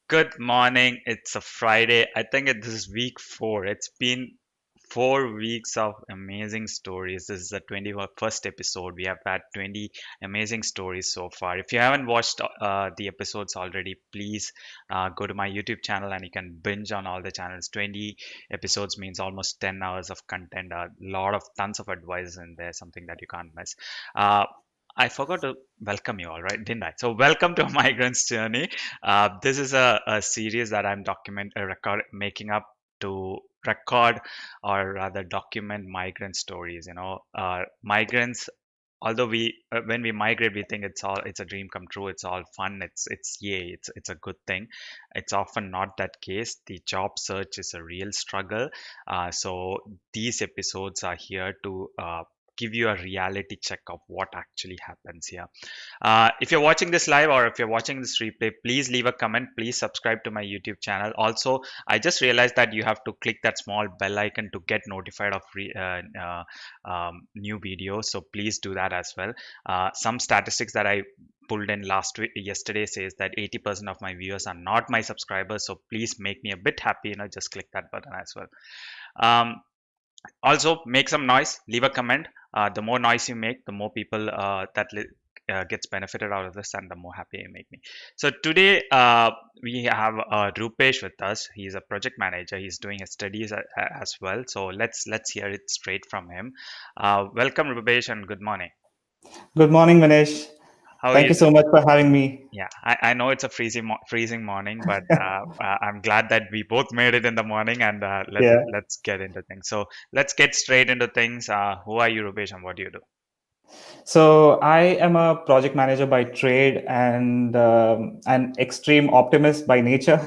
Good morning. It's a Friday. I think this is week four. It's been 4 weeks of amazing stories. This is the 21st episode. We have had 20 amazing stories so far. If you haven't watched the episodes already, please go to my YouTube channel and you can binge on all the channels. 20 episodes means almost 10 hours of content, a lot of tons of advice in there, something that you can't miss. Uh, I forgot to welcome you all, right? Didn't I? So, welcome to Migrants Journey. This is a series that I'm making up to record or rather document migrant stories. Migrants. Although when we migrate, we think it's a dream come true. It's all fun. It's yay. It's a good thing. It's often not that case. The job search is a real struggle. So these episodes are here to give you a reality check of what actually happens here. If you're watching this live or if you're watching this replay, please leave a comment. Please subscribe to my YouTube channel. Also, I just realized that you have to click that small bell icon to get notified of new videos. So please do that as well. Some statistics that I pulled in yesterday says that 80% of my viewers are not my subscribers. So please make me a bit happy. Just click that button as well. Um, Also, make some noise, leave a comment. The more noise you make, the more people gets benefited out of this, and the more happy you make me. So today we have Roopesh with us. He's a project manager. He's doing his studies as well. So let's hear it straight from him. Welcome, Roopesh, and good morning. Good morning, Manish. How are Thank you? you so much for having me. Yeah, I know it's a freezing morning, but I'm glad that we both made it in the morning, and Yeah. let's get into things. So let's get straight into things. Who are you, Rupesh, and what do you do? So I am a project manager by trade and an extreme optimist by nature.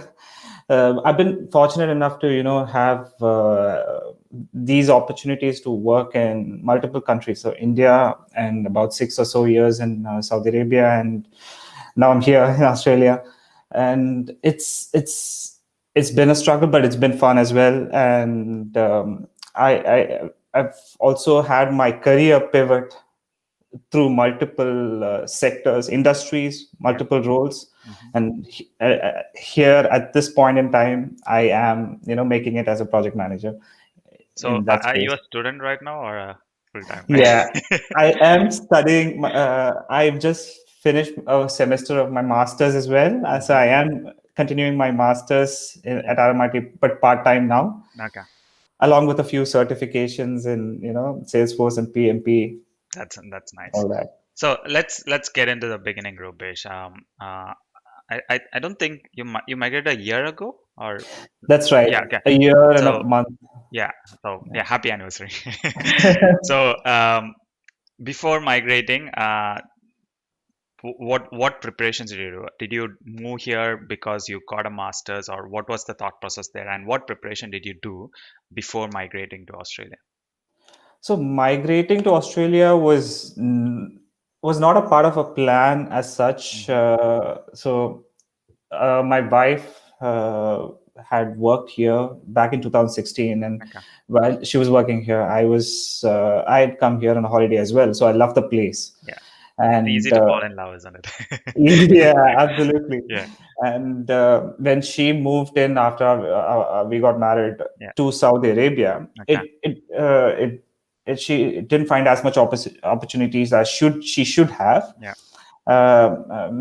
I've been fortunate enough to, have these opportunities to work in multiple countries. So India and about 6 or so years in Saudi Arabia, and now I'm here in Australia. And it's been a struggle, but it's been fun as well. And I've also had my career pivot through multiple sectors, industries, Yeah. multiple roles. Hmm. And here at this point in time, I am, making it as a project manager So in that are you space. a student right now or a full time? Yeah, I am studying. I've just finished a semester of my master's as well. So Hmm. I am continuing my master's Yeah. at RMIT, but part time now, Okay. along with a few certifications in, Salesforce and PMP, That's nice. all that. So let's get into the beginning, Rupesh. I don't think you migrated a year ago or That's right. yeah. Okay. A year and a So month. yeah. So yeah. Happy anniversary. So before migrating, what preparations did you do? Did you move here because you got a master's, or what was the thought process there? And what preparation did you do before migrating to Australia? So migrating to Australia was not a part of a plan as such. Hmm. My wife had worked here back in 2016, and Okay. while she was working here, I had come here on a holiday as well. So I loved the place, Yeah. It's easy and to fall in love, isn't it? yeah, absolutely. Yeah. And when she moved in after we got married Yeah. to Saudi Arabia, Okay. she didn't find as much opportunities as she should have. Yeah.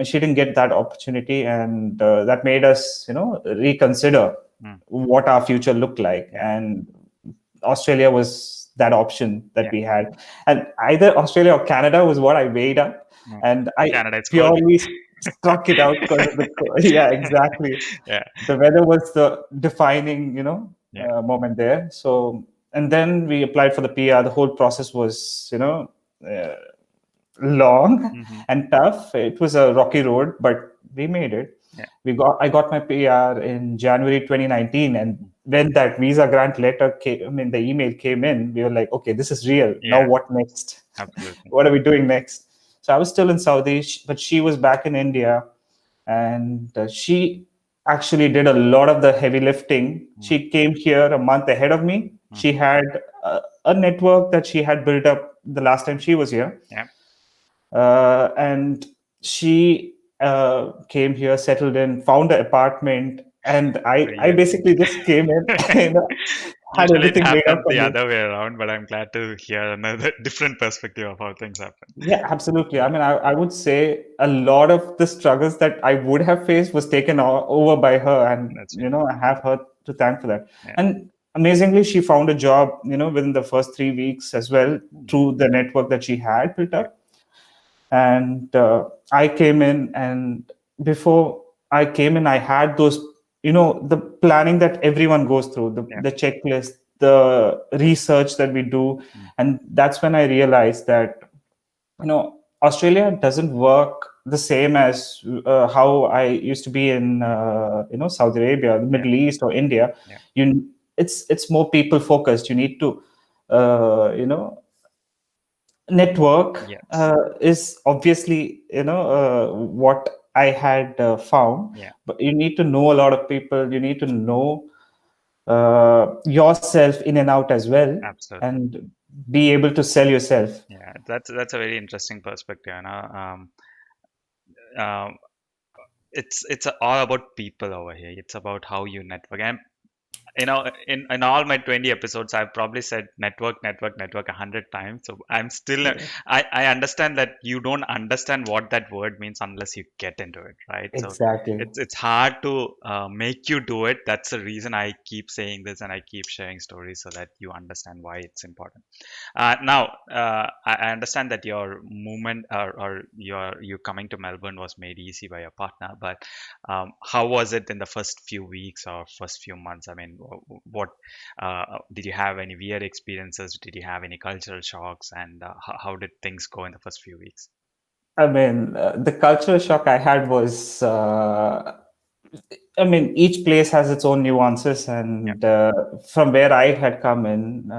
She didn't get that opportunity, and that made us, reconsider Mm. what our future looked like. Yeah. And Australia was that option that Yeah. we had, and either Australia or Canada was what I weighed up, Mm. and I Canada, it's cold. purely struck it out because of the yeah, exactly. Yeah. The weather was the defining, Yeah. moment there. So, and then we applied for the PR. The whole process was, uh, long Hmm. and tough. It was a rocky road, but we made it. Yeah. I got my PR in January 2019, and Mm. when that visa grant letter came, I mean, the email came in, we were like, okay, this is real. Now Yeah. what next? Absolutely. What are we doing next? So I was still in Saudi, but she was back in India, and she actually did a lot of the heavy lifting. Mm. She came here a month ahead of me. She Hmm. had a network that she had built up the last time she was here, Yeah. and she came here, settled in, found an apartment, and I Yes. basically just came in, had Usually it everything made up happens for the me. other way around, but I'm glad to hear another different perspective of how things happen. Yeah, absolutely. Yeah, I mean, I would say a lot of the struggles that I would have faced was taken over by her, and that's really I have her to thank for that. yeah. And amazingly, she found a job, within the first 3 weeks as well Mhm. through the network that she had built Yeah, up. And I came in, and before I came in, I had those, the planning that everyone goes through, yeah, the checklist, the research that we do. mm, And that's when I realized that Australia doesn't work the same as how I used to be in Saudi Arabia, the yeah, Middle East, or India. yeah. It's more people focused. You need to uh, you know network Yes. is obviously what I had found, Yeah, but you need to know a lot of people. You need to know yourself in and out as well, absolutely. and be able to sell yourself. Yeah, that's a very interesting perspective. Um, it's all about people over here. It's about how you network. And in all my 20 episodes, I've probably said network 100 times. So I'm still Yeah, I understand that you don't understand what that word means unless you get into it, right? So exactly. it's hard to make you do it. That's the reason I keep saying this and I keep sharing stories so that you understand why it's important. I understand that your movement or you coming to Melbourne was made easy by your partner, but how was it in the first few weeks or first few months? I mean, what did you have any weird experiences? Did you have any cultural shocks? And how did things go in the first few weeks? I mean, the cultural shock I had was, I mean, each place has its own nuances, Yeah, and from where I had come in,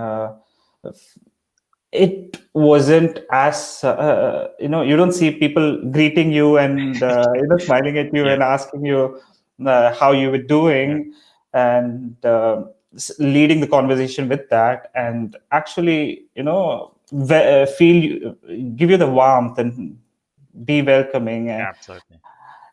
it wasn't as you don't see people greeting you and smiling at you yeah, and asking you how you were yeah, doing, and leading the conversation with that, and actually give you the warmth and be welcoming. absolutely.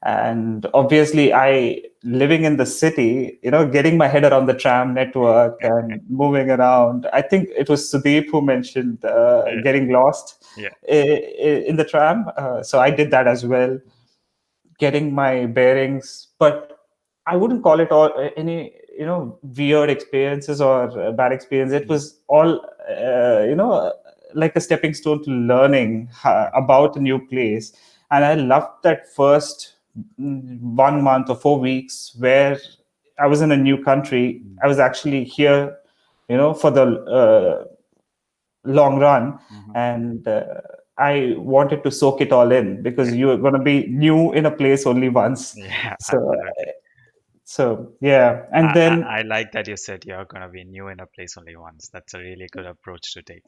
And obviously, I living in the city, getting my head around the tram network and moving around. I think it was Sudeep who mentioned Yeah, getting lost yeah, in the tram. So I did that as well, getting my bearings. But I wouldn't call it all any weird experiences or bad experience. It mm, was all like a stepping stone to learning yeah, about a new place. And I loved that first 1 month or 4 weeks where I was in a new country. mm, I was actually here, for the long run, mhm. and I wanted to soak it all in Yeah, because you are going to be new in a place only once. yeah, So, absolutely. yeah, and then I like that you said you're gonna be new in a place only once. That's a really good approach to take.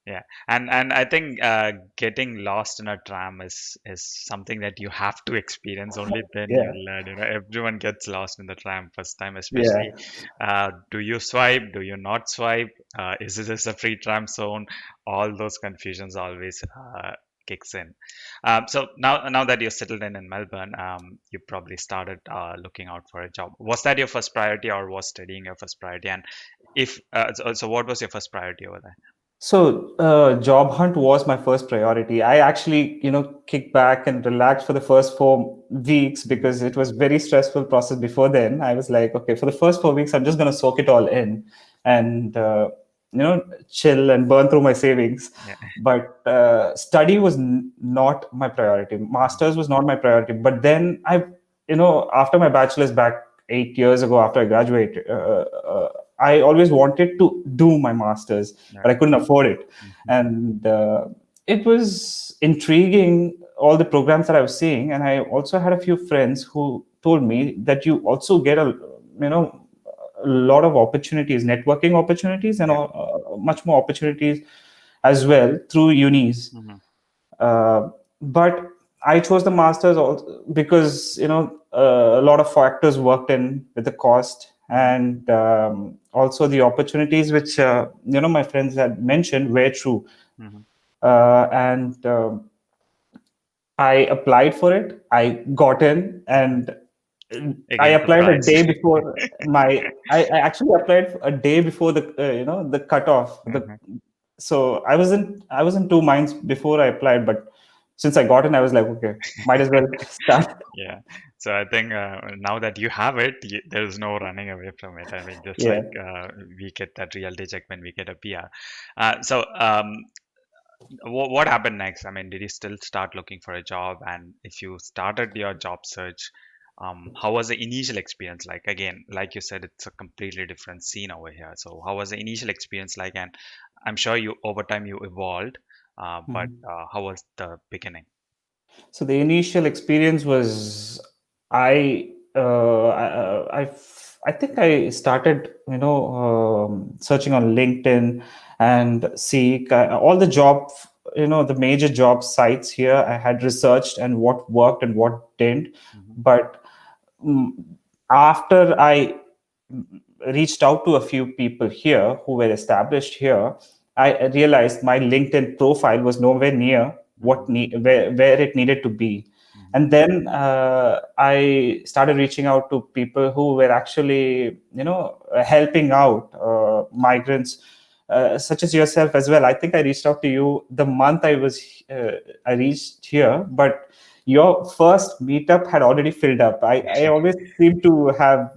Yeah, and I think getting lost in a tram is something that you have to experience. Only then you yeah, learn. Everyone gets lost in the tram first time, yeah. especially. Do you swipe? Do you not swipe? Is this a free tram zone? All those confusions always kicks in. So now that you're settled in Melbourne, you probably started looking out for a job. Was that your first priority, or was studying your first priority? And if so, what was your first priority over there? So, job hunt was my first priority. I actually, kicked back and relaxed for the first 4 weeks Mhm. because it was very stressful process before then. I was like, okay, for the first 4 weeks, I'm just going to soak it all in and, chill and burn through my savings. Yeah. But study was not my priority. Mhm. Masters was not my priority. But then after my bachelor's back 8 years ago, after I graduated, I always wanted to do my masters, Yeah. but I couldn't afford it. Mhm. And it was intriguing, all the programs that I was seeing. And I also had a few friends who told me that you also get you know, a lot of opportunities, networking opportunities, and Yeah. much more opportunities as well through unis. Mhm. But I chose the masters also because a lot of factors worked in with the cost, Mhm. and also the opportunities which my friends had mentioned were true. Mhm. And I applied for it. I got in, and I Again, applied a surprise. day before my. I actually applied a day before the the cutoff. Mhm. So I was in two minds before I applied, but since I got in, I was like, okay, might as well start. Yeah. So I think now that you have it, there's no running away from it. I mean, just Yeah. like we get that reality check when we get a PR. So what happened next? I mean, did you still start looking for a job? And if you started your job search, how was the initial experience like? Again, like you said, it's a completely different scene over here. So how was the initial experience like? And I'm sure you over time you evolved, but Mhm. how was the beginning? So the initial experience was I think I started searching on LinkedIn and Seek all the job the major job sites here. I had researched and what worked and what didn't, Hmm. but mm, after I reached out to a few people here who were established here, I realized my LinkedIn profile was nowhere near Hmm. where it needed to be. Hmm. And then I started reaching out to people who were actually, helping out migrants, such as yourself as well. I think I reached out to you the month uh, I reached here, but your first meetup had already filled up. I always seem to have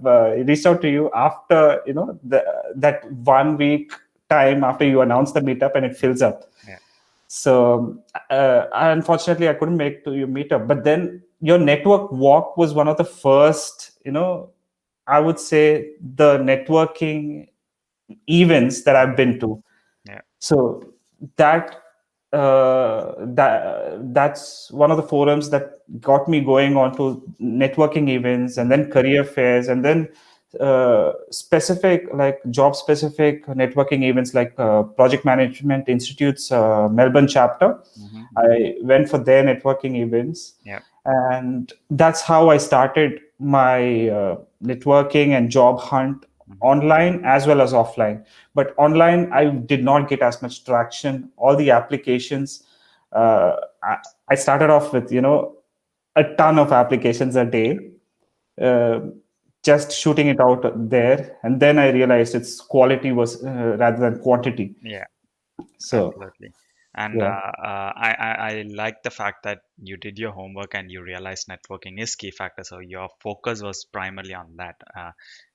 reached out to you after that 1 week time after you announce the meetup and it fills up. Yeah. So unfortunately, I couldn't make to your meetup. But then your network walk was one of the first, I would say the networking events that I've Hmm. been to. Yeah. So that that's one of the forums that got me going on to networking events and Hmm. then career fairs and then specific like job specific networking events like Project Management Institute's Melbourne chapter. Hmm. Hmm. I went for their networking events, Yeah. and that's how I started my networking and job hunt Hmm. online as well as offline. But online, I did not get as much traction. All the applications, uh, I, I started off with a ton of applications a day, uh, just shooting it out there, and then I realized its quality was rather than quantity. Yeah. So Absolutely. And yeah. I like the fact that you did your homework and you realized networking is key factor. So your focus was primarily on that.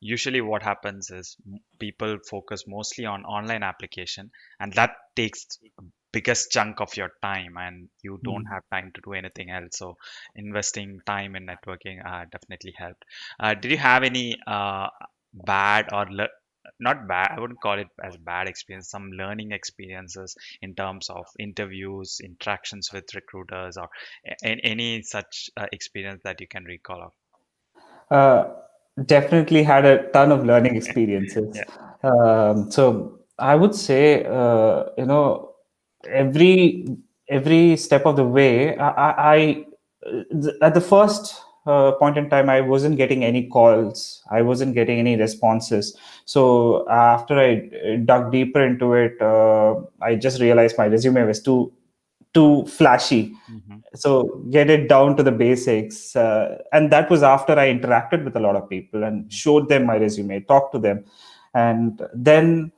Usually what happens is people focus mostly on online application, and that takes biggest chunk of your time, and you don't Mm. have time to do anything else. So investing time in networking definitely helped. Did you have any bad or not bad, I wouldn't call it as bad experience, some learning experiences in terms of interviews, interactions with recruiters, or any such experience that you can recall of? Uh, Definitely had a ton of learning experiences. Yeah. So I would say, every every step of the way, at the first point in time, I wasn't getting any calls. I wasn't getting any responses. So after I dug deeper into it, I just realized my resume was too flashy, Hmm. so get it down to the basics, and that was after I interacted with a lot of people and Hmm. showed them my resume, talked to them, and then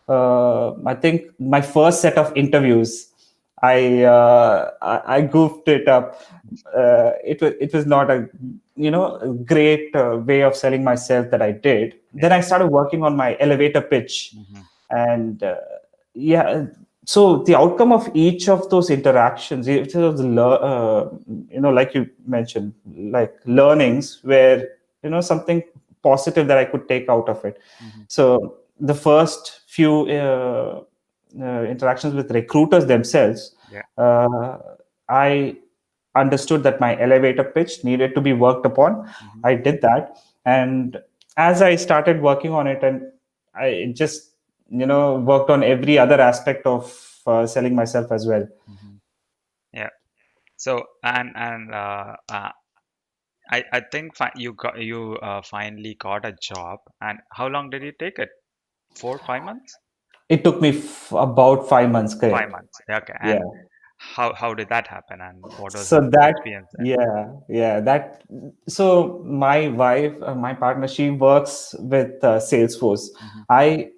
I think my first set of interviews, I goofed it up. It was not a a great way of selling myself that I did. Yeah. Then I started working on my elevator pitch, Hmm. and yeah, so the outcome of each of those interactions, each of the like you mentioned, like learnings where something positive that I could take out of it. Hmm. So the first few interactions with recruiters themselves, Yeah. uh, I understood that my elevator pitch needed to be worked upon. Hmm. I did that, and as I started working on it, and I just worked on every other aspect of selling myself as well. Hmm. Yeah. So I think you finally got a job. And how long did you take it? 4 5 months? It took me about 5 months, Five correct? months. Yeah, okay. Yeah. And How did that happen, and what was So his that, experience there? yeah, that. So my wife, my partner, she works with Salesforce. Hmm. I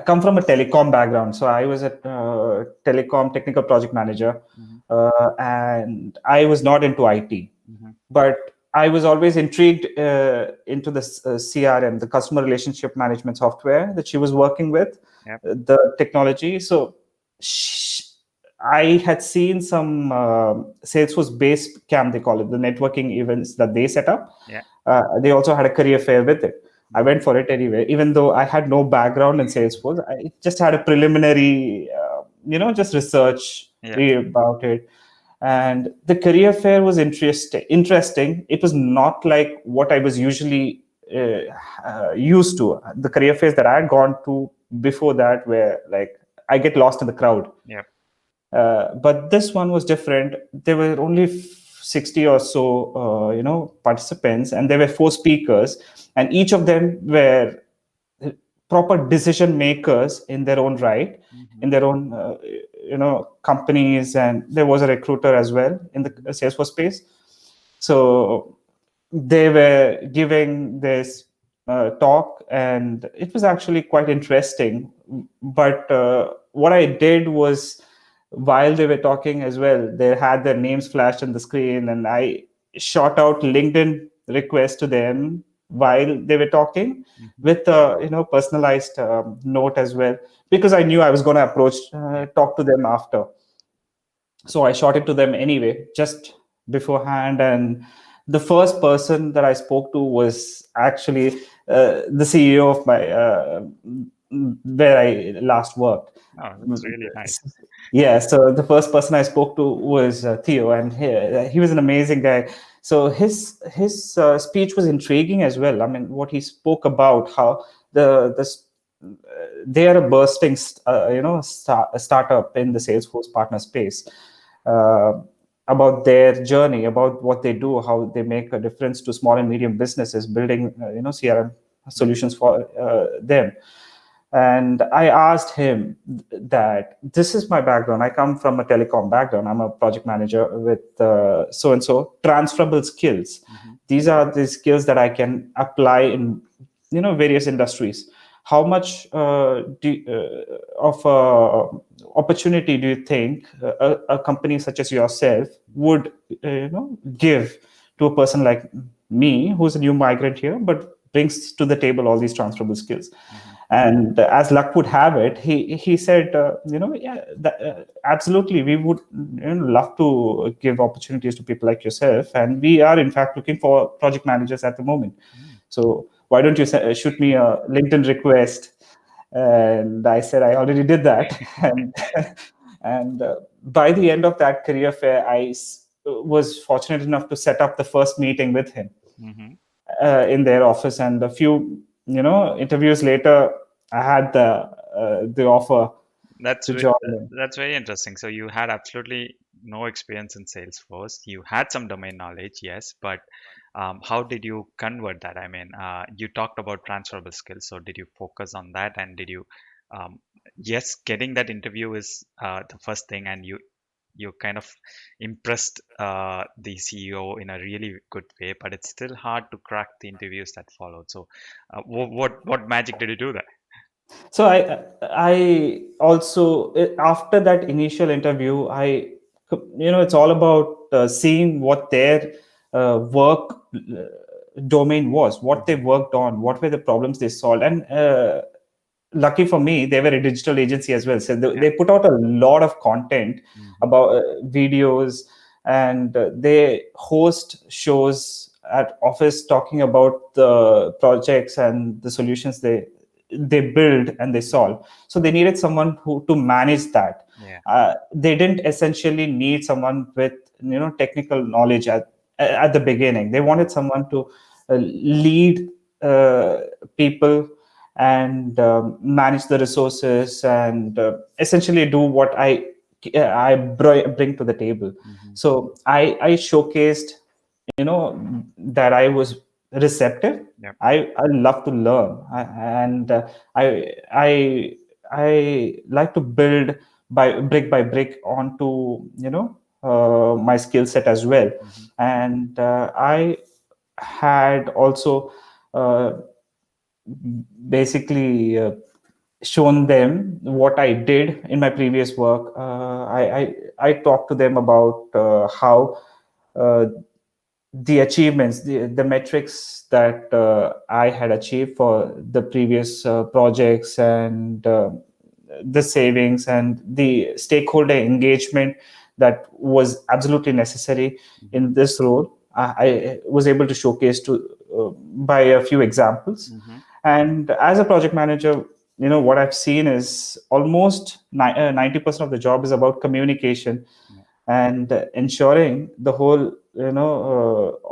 come from a telecom background, so I was a telecom technical project manager, Hmm. and I was not into IT, Hmm. but I was always intrigued into the CRM, the customer relationship management software that she was working with, Yep. the technology. So sh I had seen some Salesforce based camp, they call it, the networking events that they set up. Yeah. They also had a career fair with it. I Hmm. went for it anyway, even though I had no background in Salesforce. I just had a preliminary, just research Yeah. read about it. And the career fair was interesting. It was not like what I was usually used to. The career fairs that I had gone to before that were like I get lost in the crowd. Yep. But this one was different. There were only 60 or so, participants, and there were four speakers, and each of them were proper decision makers in their own right, Hmm. in their own, companies, and there was a recruiter as well in the Hmm. Salesforce space. So they were giving this talk, and it was actually quite interesting. But what I did was, while they were talking as well, they had their names flashed on the screen, and I shot out LinkedIn requests to them while they were talking Hmm. with a personalized note as well, because I knew I was going to approach Yeah. talk to them after. So I shot it to them anyway, just beforehand. And the first person that I spoke to was actually the CEO of my where I last worked. Oh, that's really nice. Yeah, so the first person I spoke to was Theo, and he was an amazing guy. So his speech was intriguing as well. I mean, what he spoke about, how they are a bursting a startup in the Salesforce partner space, uh, about their journey, about what they do, how they make a difference to small and medium businesses, building CRM Hmm. solutions for them. And I asked him that this is my background. I come from a telecom background. I'm a project manager with so and so transferable skills. Hmm. These are the skills that I can apply in various industries. How much of opportunity do you think a company such as yourself would give to a person like me, who's a new migrant here, but brings to the table all these transferable skills? Hmm. And as luck would have it, he said, yeah, absolutely, we would love to give opportunities to people like yourself, and we are in fact looking for project managers at the moment. Hmm. So why don't you shoot me a LinkedIn request? And I said I already did that, and by the end of that career fair, was fortunate enough to set up the first meeting with him Hmm. in their office, and a few interviews later, I had the offer That's to join them. that's very interesting. So you had absolutely no experience in Salesforce. You had some domain knowledge, yes, but how did you convert that? I mean, you talked about transferable skills. So did you focus on that, and did you, um, yes, getting that interview is the first thing, and you kind of impressed the CEO in a really good way, but it's still hard to crack the interviews that followed. So, what magic did you do there? So I also, after that initial interview, it's all about seeing what their work domain was, what they Hmm. worked on, what were the problems they solved. And lucky for me, they were a digital agency as well, so Yeah. they put out a lot of content Hmm. about videos, and they host shows at office talking about the projects and the solutions they build and they solve. So they needed someone who to manage that. Yeah. They didn't essentially need someone with technical knowledge at the beginning. They wanted someone to lead uh, people and manage the resources, and essentially do what I bring to the table. Hmm. So I showcased that I was receptive. Yep. I love to learn, and I I like to build by brick onto my skill set as well. Hmm. And I had also uh, basically shown them what I did in my previous work. I talked to them about how uh, the achievements, the metrics that I had achieved for the previous projects, and the savings and the stakeholder engagement that was absolutely necessary Hmm. in this role. I was able to showcase to by a few examples. Hmm. And as a project manager, what I've seen is almost 90% of the job is about communication Yeah. and ensuring the whole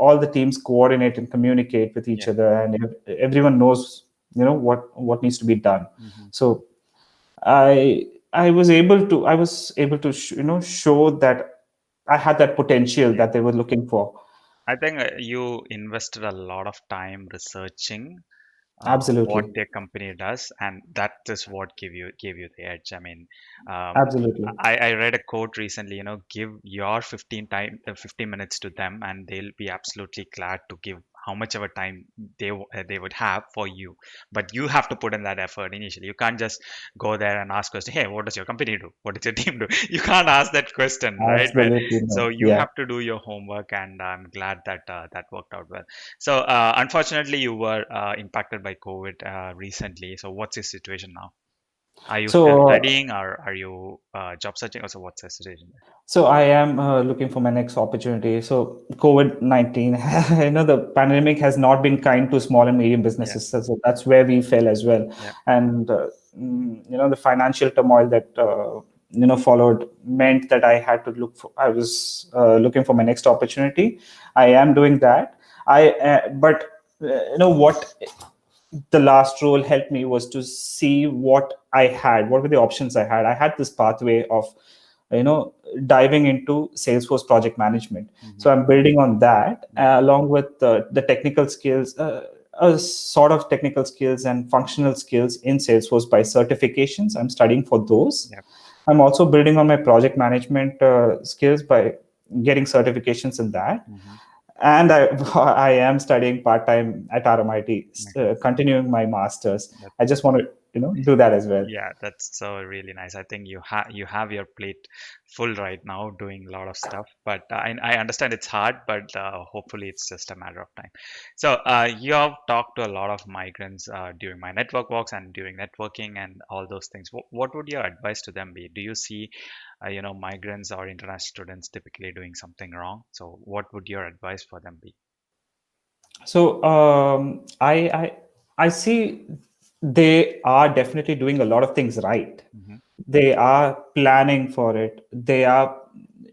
all the teams coordinate and communicate with each Yeah. other, and everyone knows what needs to be done. Hmm. So I was able to show that I had that potential Yeah. that they were looking for. I think you invested a lot of time researching what Absolutely. their company does, and that is what gave you the edge. I mean, um, Absolutely. I read a quote recently. Give your 15 minutes to them, and they'll be absolutely glad to give how much of a time they would have for you. But you have to put in that effort initially. You can't just go there and ask question, hey, what does your company do? What does your team do? You can't ask that question, right? Right. Absolutely. So No. you Yeah. have to do your homework, and I'm glad that that worked out well. So, unfortunately, you were impacted by COVID recently. So, what's your situation now? Are you still So studying, or are you job searching? Also, what's the situation there? So I am looking for my next opportunity. So COVID-19, the pandemic has not been kind to small and medium Yeah, businesses. So that's where we fell as well. yeah, And the financial turmoil that followed meant that I had to look for. I was looking for my next opportunity. I am doing that. But what the last role helped me was to see what were the options I had. I had this pathway of you know diving into Salesforce project management. hmm, So I'm building on that yeah, along with the technical skills, a sort of technical skills and functional skills in Salesforce by certifications. I'm studying for those. yeah, I'm also building on my project management skills by getting certifications in that. hmm, And I am studying part time at RMIT, okay. continuing my masters. That, I just want to do that as well. yeah, that's so really nice. I think you have your plate full right now, doing a lot of stuff. But I understand it's hard, but hopefully it's just a matter of time. So you have talked to a lot of migrants during my network walks and during networking and all those things. What would your advice to them be? Do you see, migrants or international students typically doing something wrong? So what would your advice for them be? So I see they are definitely doing a lot of things right. Hmm. They are planning for it. They are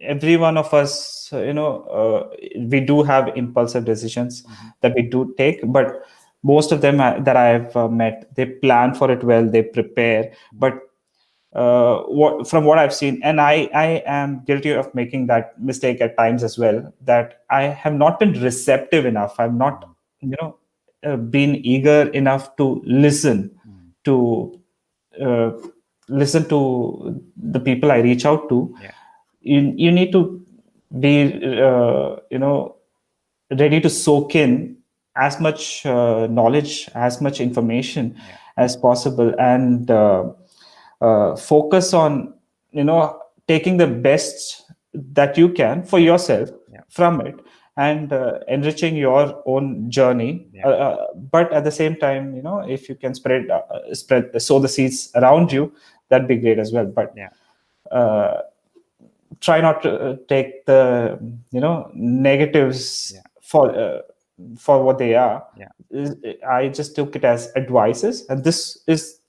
every one of us. We do have impulsive decisions Hmm. that we do take, but most of them that I've met, they plan for it well. They prepare, but from what I've seen, and I am guilty of making that mistake at times as well, that I have not been receptive enough. I've not, Hmm. been eager enough to Hmm. to uh, listen to the people I reach out to. Yeah, You need to be, ready to soak in as much knowledge, as much information yeah, as possible, and focus on taking the best that you can for yeah, yourself yeah, from it, and enriching your own journey. yeah, But at the same time, if you can spread sow the seeds around yeah, you, that'd be great as well. But yeah, uh, try not to take the yeah, negatives for what they are. yeah. I just took it as advices, and this is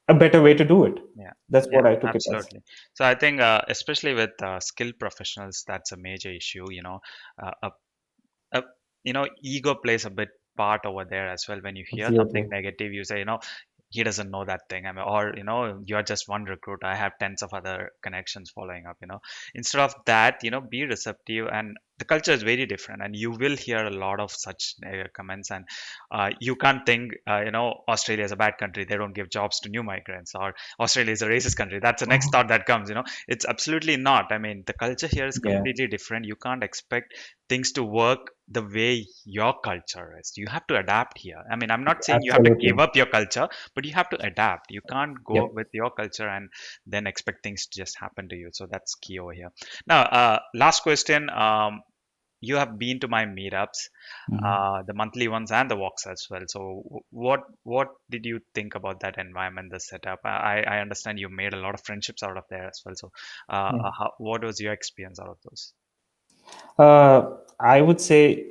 a better way to do it. Yeah, That's yeah, what I took it as. absolutely. So I think, especially with skilled professionals, that's a major issue. Uh, a, ego plays a bit part over there as well. When you hear something Absolutely. negative, you say, he doesn't know that thing. I mean, or you're just one recruiter. I have tens of other connections following up. Instead of that, be receptive and the culture is very different, and you will hear a lot of such comments. And you can't think, Australia is a bad country, they don't give jobs to new migrants, or Australia is a racist country. That's the next thought that comes. It's absolutely not. I mean, the culture here is Yeah, completely different. You can't expect things to work the way your culture is. You have to adapt here. I mean, I'm not saying you have to give absolutely. up your culture, but you have to adapt. You can't go Yep. with your culture and then expect things to just happen to you. So that's key over here. Now, last question. You have been to my meetups, Mhm. the monthly ones and the walks as well. So, what did you think about that environment, the setup? I understand you made a lot of friendships out of there as well. So, Yeah. what was your experience out of those? I would say,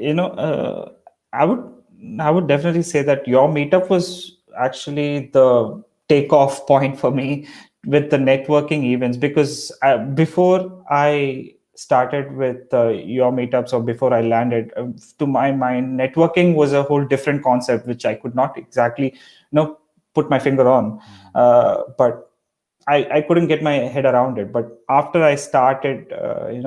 I would I would definitely say that your meetup was actually the takeoff point for me with the networking events, because before I started with your meetups, or before I landed, to my mind, networking was a whole different concept which I could not exactly, put my finger on. Mhm. But I couldn't get my head around it. But after I started,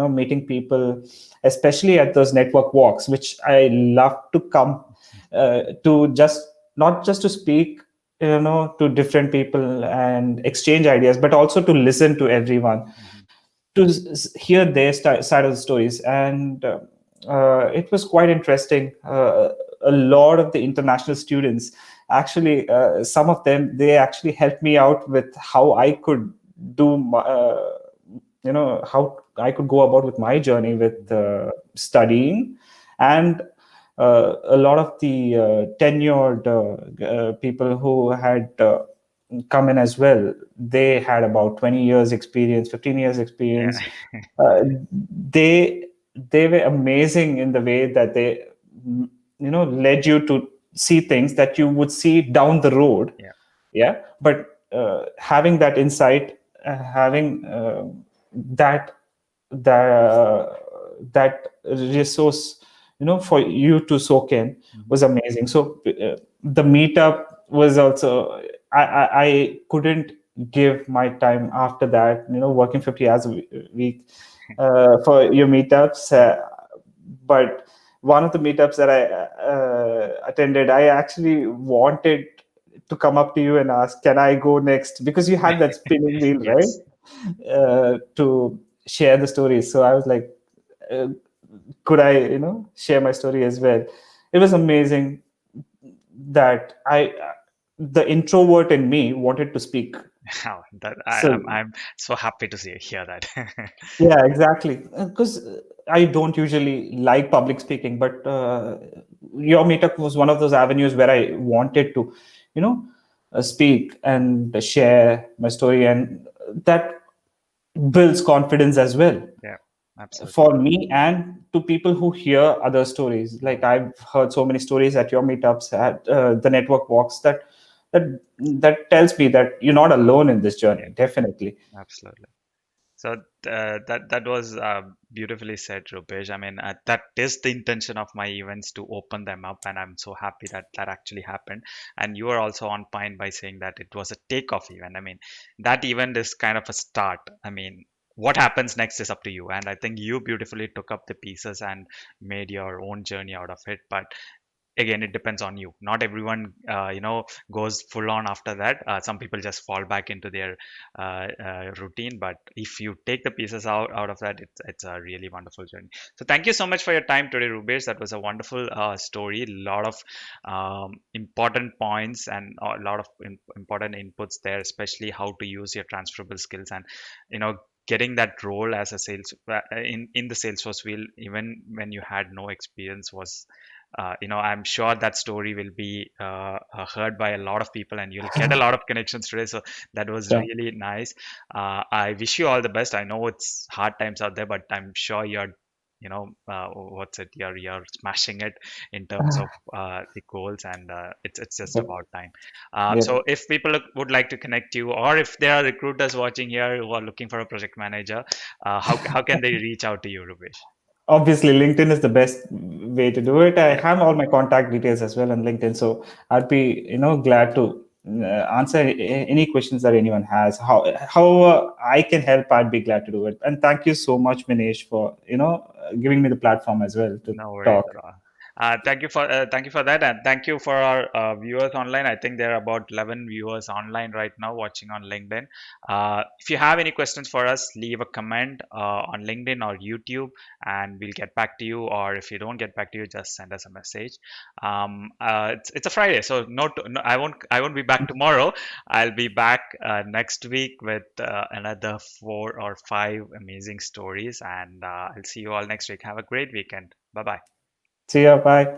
meeting people, especially at those network walks, which I love to come to, just not just to speak, to different people and exchange ideas, but also to listen to everyone, Mhm. to hear their side of the stories. And it was quite interesting. A lot of the international students, actually, some of them, they actually helped me out with how I could do how I could go about with my journey with studying. And a lot of the tenured people who had come in as well, they had about 20 years experience, 15 years Yeah, experience. Uh, they they were amazing in the way that they, led you to see things that you would see down the road. yeah. Yeah, but having that insight, having that that resource, for you to soak in, Mhm. was amazing. So the meetup was also, I couldn't give my time after that, working 50 hours a week for your meetups. Yeah. But one of the meetups that I attended, I actually wanted to come up to you and ask, can I go next? Because you had that spinning wheel, right? Yes. To share the stories. So I was like, uh, could I, share my story as well? It was amazing that the introvert in me wanted to speak. Wow, that So I'm so happy to hear that. yeah, exactly. Because I don't usually like public speaking, but your meetup was one of those avenues where I wanted to, speak and share my story, and that builds confidence as well Yeah, absolutely. for me and to people who hear other stories. Like, Mhm. I've heard so many stories at your meetups, at the network walks, that tells me that you're not alone in this Yeah, journey. Definitely. absolutely. So that was beautifully said, Rupesh. I mean, that is the intention of my events, to open them up, and I'm so happy that that actually happened. And you are also on point by saying that it was a takeoff event. I mean, that event is kind of a start. I mean, what happens next is up to you. And I think you beautifully took up the pieces and made your own journey out of it. But again, it depends on you. Not everyone goes full on after that. Some people just fall back into their routine, but if you take the pieces out of that, it's a really wonderful journey. So thank you so much for your time today, Rubesh. That was a wonderful story, a lot of important points and a lot of important inputs there, especially how to use your transferable skills, and you know getting that role as a sales in the Salesforce wheel, even when you had no experience, was I'm sure that story will be heard by a lot of people, and you'll get a lot of connections today. So that was Sure. really nice. I wish you all the best. I know it's hard times out there, but I'm sure what's it? You're smashing it in terms of the goals, and it's just Yep. about time. So Yep. if people would like to connect you, or if there are recruiters watching here who are looking for a project manager, how can they reach out to you, Rupesh? Obviously, LinkedIn is the best way to do it. I have all my contact details as well on LinkedIn, so I'd be, glad to answer any questions that anyone has. How I can help, I'd be glad to do it. And thank you so much, Manish, for giving me the platform as well to No worries talk. at all. Thank you for that, and thank you for our viewers online. I think there are about 11 viewers online right now watching on LinkedIn. If you have any questions for us, leave a comment on LinkedIn or YouTube, and we'll get back to you. Or if you don't get back to you, just send us a message. It's a Friday, so no, I won't be back tomorrow. I'll be back next week with another 4 or 5 amazing stories, and I'll see you all next week. Have a great weekend. Bye bye. See ya. Bye.